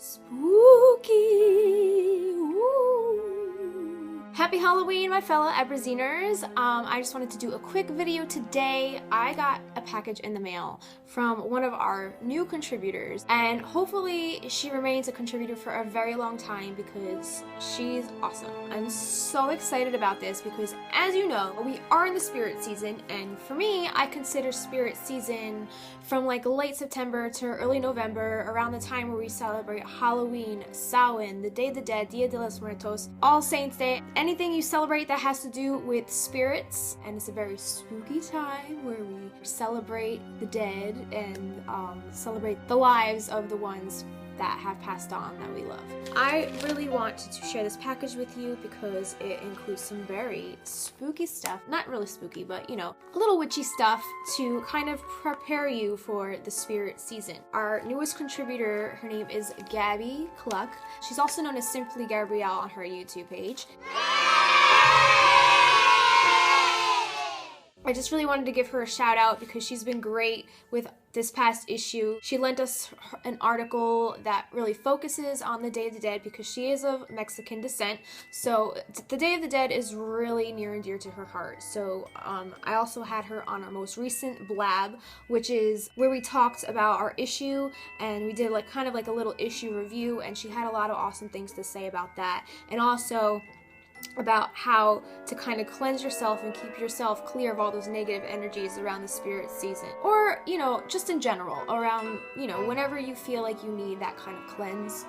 Spooky. Ooh. Happy Halloween, my fellow Abra-ziners. I just wanted to do a quick video today. I got a package in the mail from one of our new contributors, and hopefully she remains a contributor for a very long time because she's awesome. I'm so excited about this because, as you know, we are in the spirit season, and for me, I consider spirit season from like late September to early November, around the time where we celebrate Halloween, Samhain, the Day of the Dead, Dia de los Muertos, All Saints Day, anything you celebrate that has to do with spirits. And it's a very spooky time where we celebrate the dead and celebrate the lives of the ones that have passed on that we love. I really want to share this package with you because it includes some very spooky stuff. Not really spooky, but you know, a little witchy stuff to kind of prepare you for the spirit season. Our newest contributor, her name is Gabby, Cluck. She's also known as SimplyGabrielle on her YouTube page. I just really wanted to give her a shout out because she's been great with this past issue. She lent us an article that really focuses on the Day of the Dead because she is of Mexican descent. So the Day of the Dead is really near and dear to her heart. So I also had her on our most recent BLAB, which is where we talked about our issue and we did like kind of like a little issue review, and she had a lot of awesome things to say about that. And also about how to kind of cleanse yourself and keep yourself clear of all those negative energies around the spirit season. Or, you know, just in general, around, you know, whenever you feel like you need that kind of cleanse,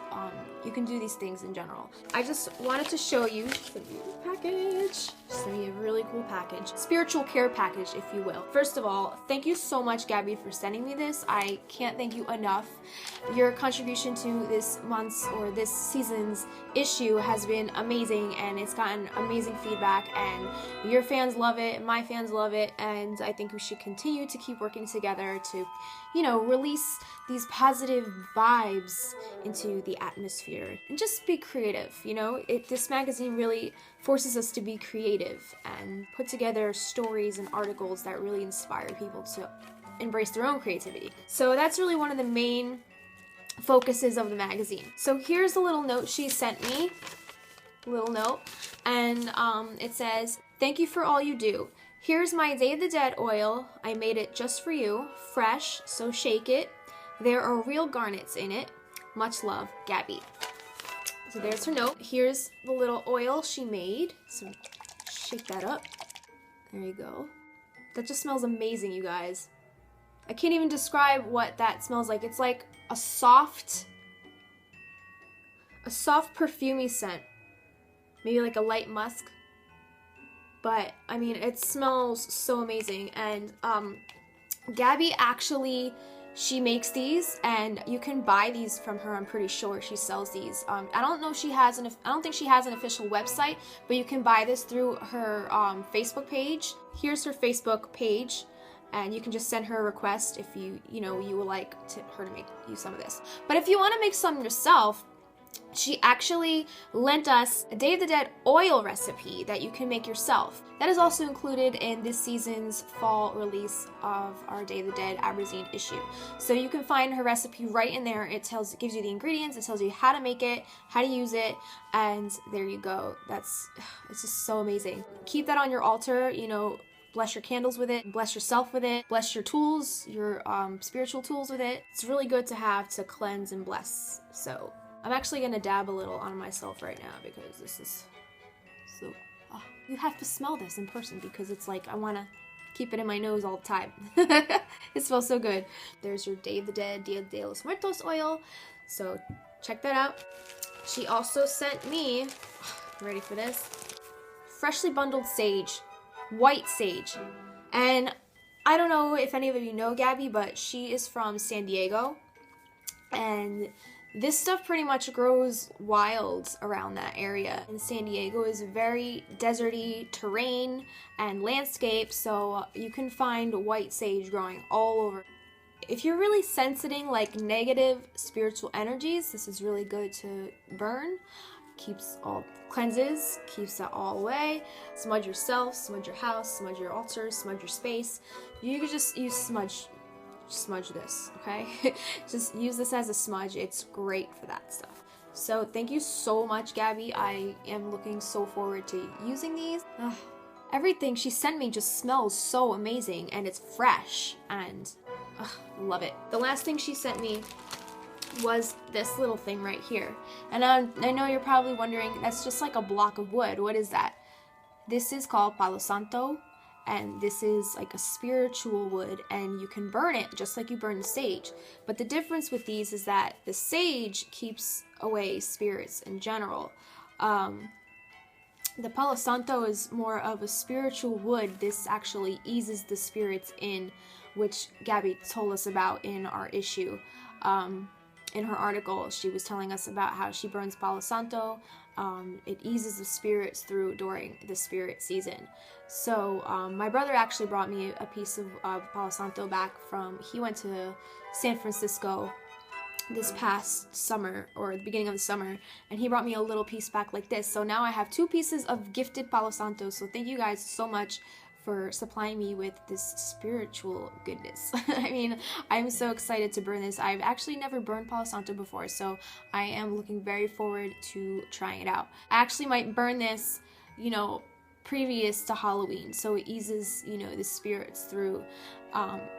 you can do these things in general. I just wanted to show you, she sent me a package. She sent me a really cool package. Spiritual care package, if you will. First of all, thank you so much, Gabby, for sending me this. I can't thank you enough. Your contribution to this month's or this season's issue has been amazing, and it's gotten amazing feedback, and your fans love it, my fans love it, and I think we should continue to keep working together to, you know, release these positive vibes into the atmosphere and just be creative. You know, this magazine really forces us to be creative and put together stories and articles that really inspire people to embrace their own creativity. So that's really one of the main focuses of the magazine. So here's a little note she sent me, little note, and it says, "Thank you for all you do. Here's my Day of the Dead oil. I made it just for you, fresh, so shake it. There are real garnets in it. Much love, Gabby." So there's her note. Here's the little oil she made. So shake that up. There you go. That just smells amazing, you guys. I can't even describe what that smells like. It's like a soft perfumey scent. Maybe like a light musk. But I mean, it smells so amazing. And Gabby actually, she makes these, and you can buy these from her. I'm pretty sure she sells these. I don't know if she has I don't think she has an official website, but you can buy this through her Facebook page. Here's her Facebook page, and you can just send her a request if you would like her to make you some of this. But if you want to make some yourself, she actually lent us a Day of the Dead oil recipe that you can make yourself. That is also included in this season's fall release of our Day of the Dead Abra-zine issue. So you can find her recipe right in there. It gives you the ingredients, it tells you how to make it, how to use it, and there you go. It's just so amazing. Keep that on your altar, you know, bless your candles with it, bless yourself with it, bless your tools, your spiritual tools with it. It's really good to have to cleanse and bless. So I'm actually gonna dab a little on myself right now because this is so, you have to smell this in person because it's like, I wanna keep it in my nose all the time. It smells so good. There's your Day of the Dead, Dia de los Muertos oil. So check that out. She also sent me, ready for this? Freshly bundled sage, white sage. And I don't know if any of you know Gabby, but she is from San Diego. And this stuff pretty much grows wild around that area. And San Diego is very deserty terrain and landscape, so you can find white sage growing all over. If you're really sensing like negative spiritual energies, this is really good to burn. Cleanses, keeps that all away. Smudge yourself, smudge your house, smudge your altar, smudge your space. You could just use smudge smudge this, okay? Just use this as a smudge. It's great for that stuff. So thank you so much, Gabby. I am looking so forward to using these. Everything she sent me just smells so amazing, and it's fresh, and love it. The last thing she sent me was this little thing right here. And I know you're probably wondering, that's just like a block of wood. What is that? This is called Palo Santo, and this is like a spiritual wood, and you can burn it just like you burn the sage. But the difference with these is that the sage keeps away spirits in general. The Palo Santo is more of a spiritual wood. This actually eases the spirits in, which Gabby told us about in our issue. In her article, she was telling us about how she burns Palo Santo. It eases the spirits through during the spirit season. So my brother actually brought me a piece of Palo Santo back from, he went to San Francisco this past summer, or the beginning of the summer, and he brought me a little piece back like this. So now I have 2 pieces of gifted Palo Santo. So thank you guys so much for supplying me with this spiritual goodness. I mean, I'm so excited to burn this. I've actually never burned Palo Santo before, so I am looking very forward to trying it out. I actually might burn this, you know, previous to Halloween, so it eases, you know, the spirits through,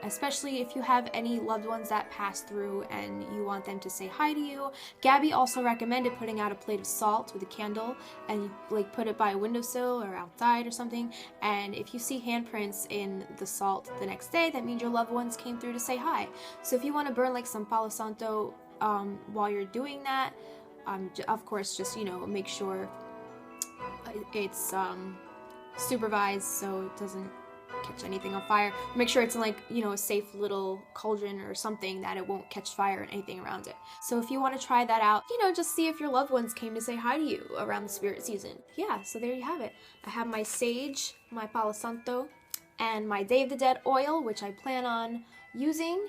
especially if you have any loved ones that pass through and you want them to say hi to you. Gabby also recommended putting out a plate of salt with a candle, and you like put it by a windowsill or outside or something, and if you see handprints in the salt the next day, that means your loved ones came through to say hi. So if you want to burn like some Palo Santo while you're doing that, of course, just, you know, make sure it's supervised so it doesn't catch anything on fire. Make sure it's in like, you know, a safe little cauldron or something that it won't catch fire and anything around it. So if you want to try that out, you know, just see if your loved ones came to say hi to you around the spirit season. Yeah, so there you have it. I have my sage, my Palo Santo, and my Day of the Dead oil, which I plan on using.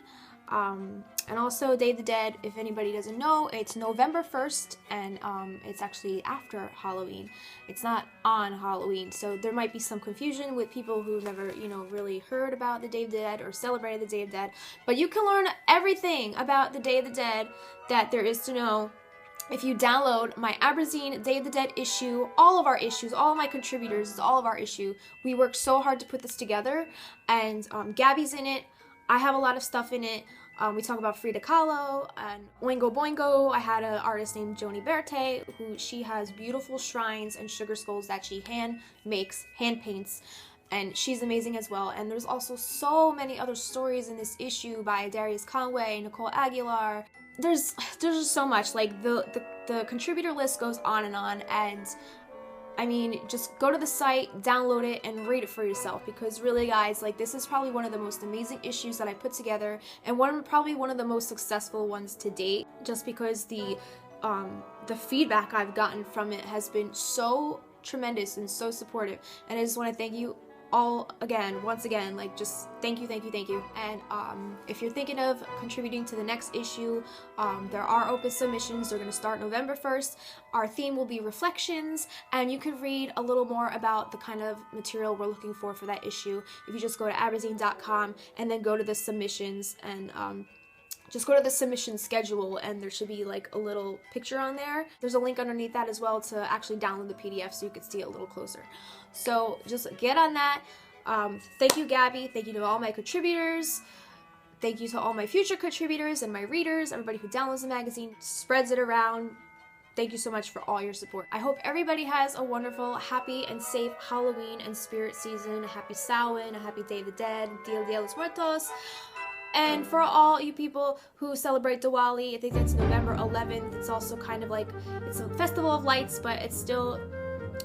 And also Day of the Dead, if anybody doesn't know, it's November 1st, and it's actually after Halloween. It's not on Halloween, so there might be some confusion with people who've never, you know, really heard about the Day of the Dead or celebrated the Day of the Dead. But you can learn everything about the Day of the Dead that there is to know if you download my Abra-zine Day of the Dead issue. All of our issues, all of my contributors, all of our issue. We worked so hard to put this together, and Gabby's in it. I have a lot of stuff in it. We talk about Frida Kahlo and Oingo Boingo. I had an artist named Joni Berthe, who she has beautiful shrines and sugar skulls that she hand paints, and she's amazing as well. And there's also so many other stories in this issue by Darius Conway, Nicole Aguilar. There's just so much. Like the contributor list goes on, and I mean, just go to the site, download it, and read it for yourself, because really, guys, like, this is probably one of the most amazing issues that I put together, and probably one of the most successful ones to date, just because the feedback I've gotten from it has been so tremendous and so supportive. And I just want to thank you all once again, like, just thank you. And if you're thinking of contributing to the next issue, there are open submissions. They're going to start November 1st. Our theme will be reflections, and you can read a little more about the kind of material we're looking for that issue if you just go to abra-zine.com and then go to the submissions, and just go to the submission schedule, and there should be like a little picture on there. There's a link underneath that as well to actually download the PDF so you can see it a little closer. So just get on that. Thank you, Gabby. Thank you to all my contributors. Thank you to all my future contributors and my readers, everybody who downloads the magazine, spreads it around. Thank you so much for all your support. I hope everybody has a wonderful, happy, and safe Halloween and spirit season. A happy Samhain, a happy Day of the Dead, Dia de los Muertos. And for all you people who celebrate Diwali, I think that's November 11th. It's also kind of like, it's a festival of lights, but it's still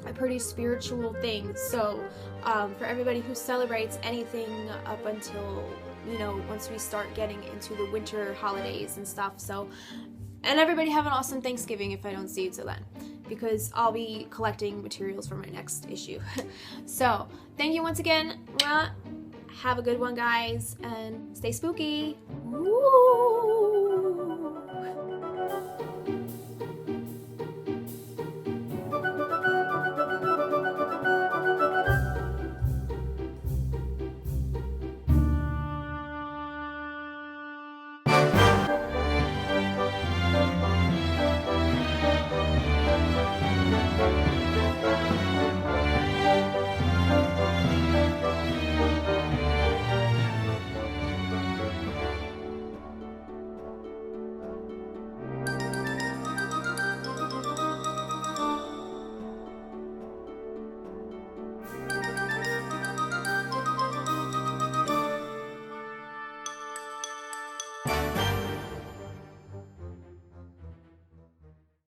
a pretty spiritual thing. So for everybody who celebrates anything up until, you know, once we start getting into the winter holidays and stuff. So, and everybody have an awesome Thanksgiving if I don't see you till then, because I'll be collecting materials for my next issue. So thank you once again. Have a good one, guys, and stay spooky. Woo!